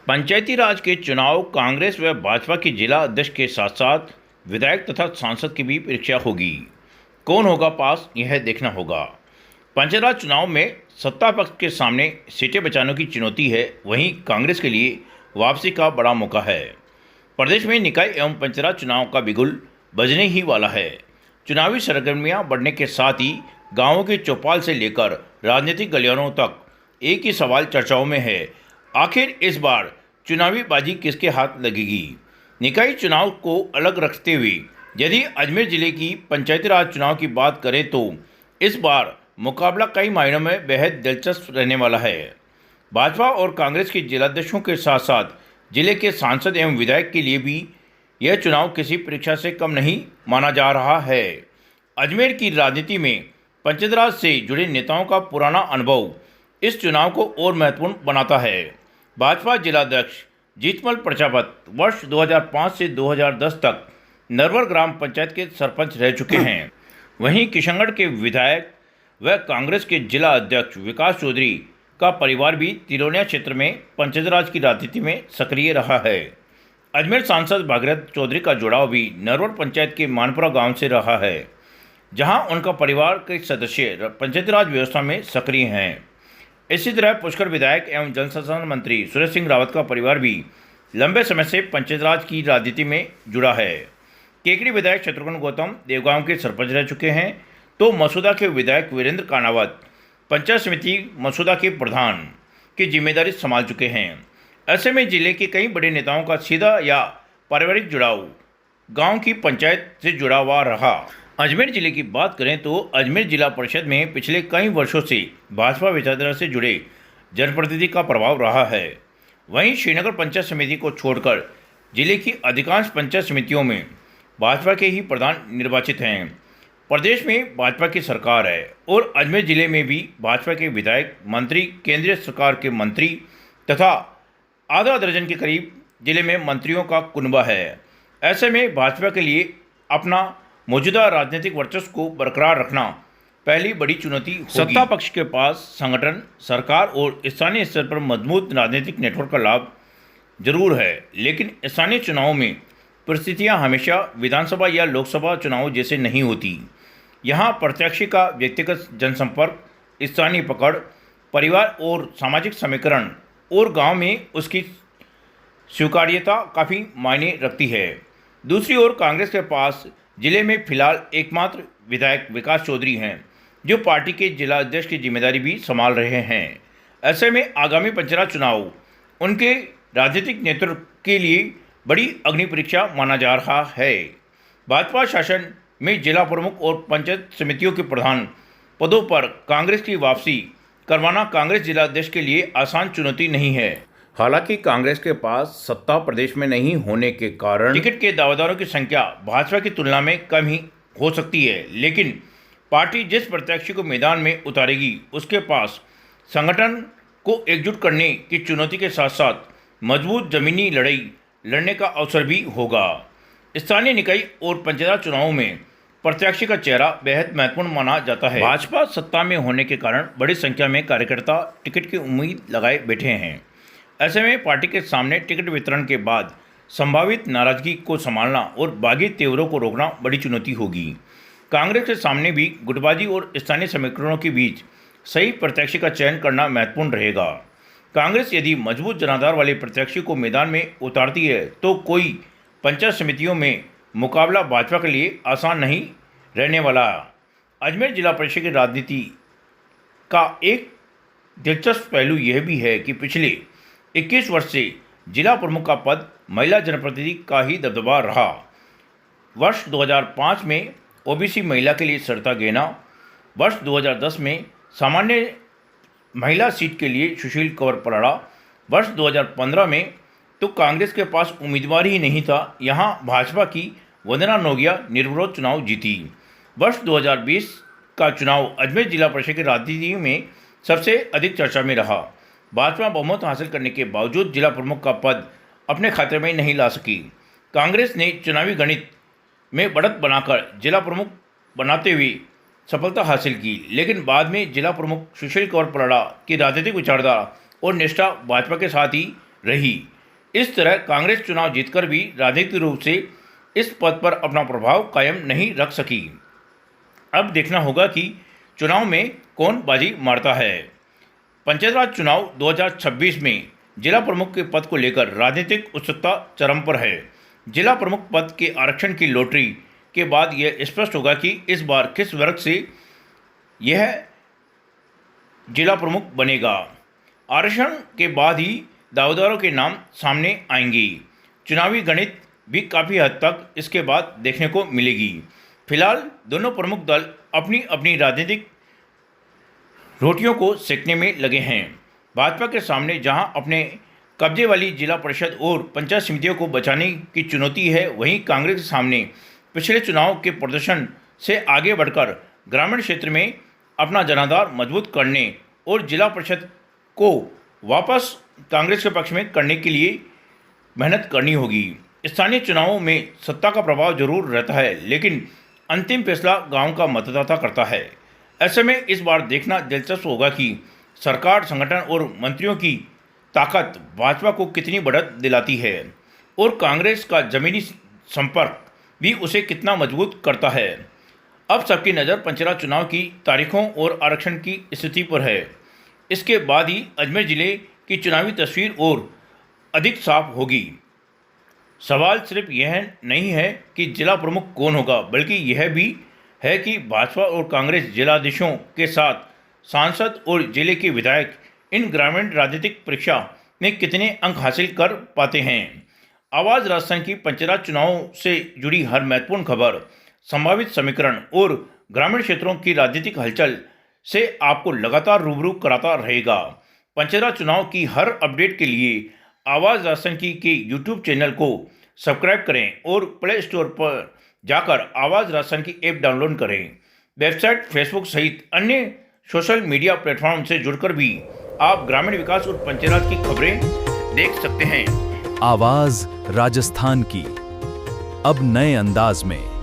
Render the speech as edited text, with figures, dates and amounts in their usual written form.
पंचायती राज के चुनाव कांग्रेस व भाजपा के जिला अध्यक्ष के साथ साथ विधायक तथा सांसद की भी परीक्षा होगी। कौन होगा पास, यह देखना होगा। पंचायती राज चुनाव में सत्ता पक्ष के सामने सीटें बचाने की चुनौती है, वहीं कांग्रेस के लिए वापसी का बड़ा मौका है। प्रदेश में निकाय एवं पंचायती राज चुनाव का बिगुल बजने ही वाला है। चुनावी सरगर्मियां बढ़ने के साथ ही गांवों के चौपाल से लेकर राजनीतिक गलियारों तक एक ही सवाल चर्चाओं में है, आखिर इस बार चुनावी बाजी किसके हाथ लगेगी। निकाय चुनाव को अलग रखते हुए यदि अजमेर जिले की पंचायती राज चुनाव की बात करें तो इस बार मुकाबला कई मायनों में बेहद दिलचस्प रहने वाला है। भाजपा और कांग्रेस के जिलाध्यक्षों के साथ साथ जिले के सांसद एवं विधायक के लिए भी यह चुनाव किसी परीक्षा से कम नहीं माना जा रहा है। अजमेर की राजनीति में पंचायती राज से जुड़े नेताओं का पुराना अनुभव इस चुनाव को और महत्वपूर्ण बनाता है। भाजपा जिलाध्यक्ष जीतमल प्रजापत वर्ष 2005 से 2010 तक नरवर ग्राम पंचायत के सरपंच रह चुके हैं। वहीं किशनगढ़ के विधायक व कांग्रेस के जिला अध्यक्ष विकास चौधरी का परिवार भी तिलोनिया क्षेत्र में पंचायती राज की राजनीति में सक्रिय रहा है। अजमेर सांसद भागीरथ चौधरी का जुड़ाव भी नरवर पंचायत के मानपुरा गांव से रहा है, जहां उनका परिवार के सदस्य पंचायती राज व्यवस्था में सक्रिय हैं। इसी तरह पुष्कर विधायक एवं जल संसाधन मंत्री सुरेश सिंह रावत का परिवार भी लंबे समय से पंचायती राज की राजनीति में जुड़ा है। केकड़ी विधायक शत्रुघ्न गौतम देवगांव के सरपंच रह चुके हैं, तो मसूदा के विधायक वीरेंद्र कानावत पंचायत समिति मसूदा के प्रधान की जिम्मेदारी संभाल चुके हैं। ऐसे में जिले के कई बड़े नेताओं का सीधा या पारिवारिक जुड़ाव गांव की पंचायत से जुड़ा हुआ रहा। अजमेर जिले की बात करें तो अजमेर जिला परिषद में पिछले कई वर्षों से भाजपा विचारधारा से जुड़े जनप्रतिनिधि का प्रभाव रहा है। वहीं श्रीनगर पंचायत समिति को छोड़कर जिले की अधिकांश पंचायत समितियों में भाजपा के ही प्रधान निर्वाचित हैं। प्रदेश में भाजपा की सरकार है और अजमेर जिले में भी भाजपा के विधायक, मंत्री, केंद्रीय सरकार के मंत्री तथा आधा दर्जन के करीब जिले में मंत्रियों का कुनबा है। ऐसे में भाजपा के लिए अपना मौजूदा राजनीतिक वर्चस्व को बरकरार रखना पहली बड़ी चुनौती होगी। सत्ता पक्ष के पास संगठन, सरकार और स्थानीय स्तर पर मजबूत राजनीतिक नेटवर्क का लाभ जरूर है, लेकिन स्थानीय चुनावों में परिस्थितियां हमेशा विधानसभा या लोकसभा चुनाव जैसे नहीं होती। यहाँ प्रत्याशी का व्यक्तिगत जनसंपर्क, स्थानीय पकड़, परिवार और सामाजिक समीकरण और गांव में उसकी स्वीकार्यता काफ़ी मायने रखती है। दूसरी ओर कांग्रेस के पास जिले में फिलहाल एकमात्र विधायक विकास चौधरी हैं, जो पार्टी के जिला अध्यक्ष की जिम्मेदारी भी संभाल रहे हैं। ऐसे में आगामी पंचायत चुनाव उनके राजनीतिक नेतृत्व के लिए बड़ी अग्नि परीक्षा माना जा रहा है। भाजपा शासन में जिला प्रमुख और पंचायत समितियों के प्रधान पदों पर कांग्रेस की वापसी करवाना कांग्रेस जिला अध्यक्ष के लिए आसान चुनौती नहीं है। हालांकि कांग्रेस के पास सत्ता प्रदेश में नहीं होने के कारण टिकट के दावेदारों की संख्या भाजपा की तुलना में कम ही हो सकती है, लेकिन पार्टी जिस प्रत्याशी को मैदान में उतारेगी उसके पास संगठन को एकजुट करने की चुनौती के साथ साथ मजबूत जमीनी लड़ाई लड़ने का अवसर भी होगा। स्थानीय निकाय और पंचायत चुनावों में प्रत्याशी का चेहरा बेहद महत्वपूर्ण माना जाता है। भाजपा सत्ता में होने के कारण बड़ी संख्या में कार्यकर्ता टिकट की उम्मीद लगाए बैठे हैं। ऐसे में पार्टी के सामने टिकट वितरण के बाद संभावित नाराजगी को संभालना और बागी तेवरों को रोकना बड़ी चुनौती होगी। कांग्रेस के सामने भी गुटबाजी और स्थानीय समीकरणों के बीच सही प्रत्याशी का चयन करना महत्वपूर्ण रहेगा। कांग्रेस यदि मजबूत जनाधार वाले प्रत्याशी को मैदान में उतारती है तो कोई पंचायत समितियों में मुकाबला भाजपा के लिए आसान नहीं रहने वाला। अजमेर जिला परिषद की राजनीति का एक दिलचस्प पहलू यह भी है कि पिछले 21 वर्ष से जिला प्रमुख का पद महिला जनप्रतिनिधि का ही दबदबा रहा। वर्ष 2005 में ओबीसी महिला के लिए सरिता गैना, वर्ष 2010 में सामान्य महिला सीट के लिए सुशील कंवर पराड़ा, वर्ष 2015 में तो कांग्रेस के पास उम्मीदवार ही नहीं था, यहाँ भाजपा की वंदना नोगिया निर्विरोध चुनाव जीती। वर्ष 2020 का चुनाव अजमेर जिला परिषद की राजनीति में सबसे अधिक चर्चा में रहा। भाजपा बहुमत हासिल करने के बावजूद जिला प्रमुख का पद अपने खाते में नहीं ला सकी। कांग्रेस ने चुनावी गणित में बढ़त बनाकर जिला प्रमुख बनाते हुए सफलता हासिल की, लेकिन बाद में जिला प्रमुख सुशील कंवर पराड़ा की राजनीतिक विचारधारा और निष्ठा भाजपा के साथ ही रही। इस तरह कांग्रेस चुनाव जीतकर भी राजनीतिक रूप से इस पद पर अपना प्रभाव कायम नहीं रख सकी। अब देखना होगा कि चुनाव में कौन बाजी मारता है। पंचायत राज चुनाव 2026 में जिला प्रमुख के पद को लेकर राजनीतिक उत्सुकता चरम पर है। जिला प्रमुख पद के आरक्षण की लॉटरी के बाद यह स्पष्ट होगा कि इस बार किस वर्ग से यह जिला प्रमुख बनेगा। आरक्षण के बाद ही दावेदारों के नाम सामने आएंगे। चुनावी गणित भी काफ़ी हद तक इसके बाद देखने को मिलेगी। फिलहाल दोनों प्रमुख दल अपनी अपनी राजनीतिक रोटियों को सेकने में लगे हैं। भाजपा के सामने जहां अपने कब्जे वाली जिला परिषद और पंचायत समितियों को बचाने की चुनौती है, वहीं कांग्रेस के सामने पिछले चुनाव के प्रदर्शन से आगे बढ़कर ग्रामीण क्षेत्र में अपना जनाधार मजबूत करने और जिला परिषद को वापस कांग्रेस के पक्ष में करने के लिए मेहनत करनी होगी। स्थानीय चुनावों में सत्ता का प्रभाव जरूर रहता है, लेकिन अंतिम फैसला गांव का मतदाता करता है। ऐसे में इस बार देखना दिलचस्प होगा कि सरकार, संगठन और मंत्रियों की ताकत भाजपा को कितनी बढ़त दिलाती है और कांग्रेस का जमीनी संपर्क भी उसे कितना मजबूत करता है। अब सबकी नज़र पंचायत चुनाव की तारीखों और आरक्षण की स्थिति पर है। इसके बाद ही अजमेर जिले की चुनावी तस्वीर और अधिक साफ होगी। सवाल सिर्फ यह नहीं है कि जिला प्रमुख कौन होगा, बल्कि यह भी है कि भाजपा और कांग्रेस जिलाधीशों के साथ सांसद और जिले के विधायक इन ग्रामीण राजनीतिक परीक्षा में कितने अंक हासिल कर पाते हैं। आवाज़ राजस्थान की पंचायत चुनाव से जुड़ी हर महत्वपूर्ण खबर, संभावित समीकरण और ग्रामीण क्षेत्रों की राजनीतिक हलचल से आपको लगातार रूबरू कराता रहेगा। पंचायत चुनाव की हर अपडेट के लिए आवाज़ राजस्थान की के यूट्यूब चैनल को सब्सक्राइब करें और प्ले स्टोर पर जाकर आवाज़ राजस्थान की ऐप डाउनलोड करें। वेबसाइट, फेसबुक सहित अन्य सोशल मीडिया प्लेटफॉर्म से जुड़कर भी आप ग्रामीण विकास और पंचायत की खबरें देख सकते हैं। आवाज़ राजस्थान की अब नए अंदाज में।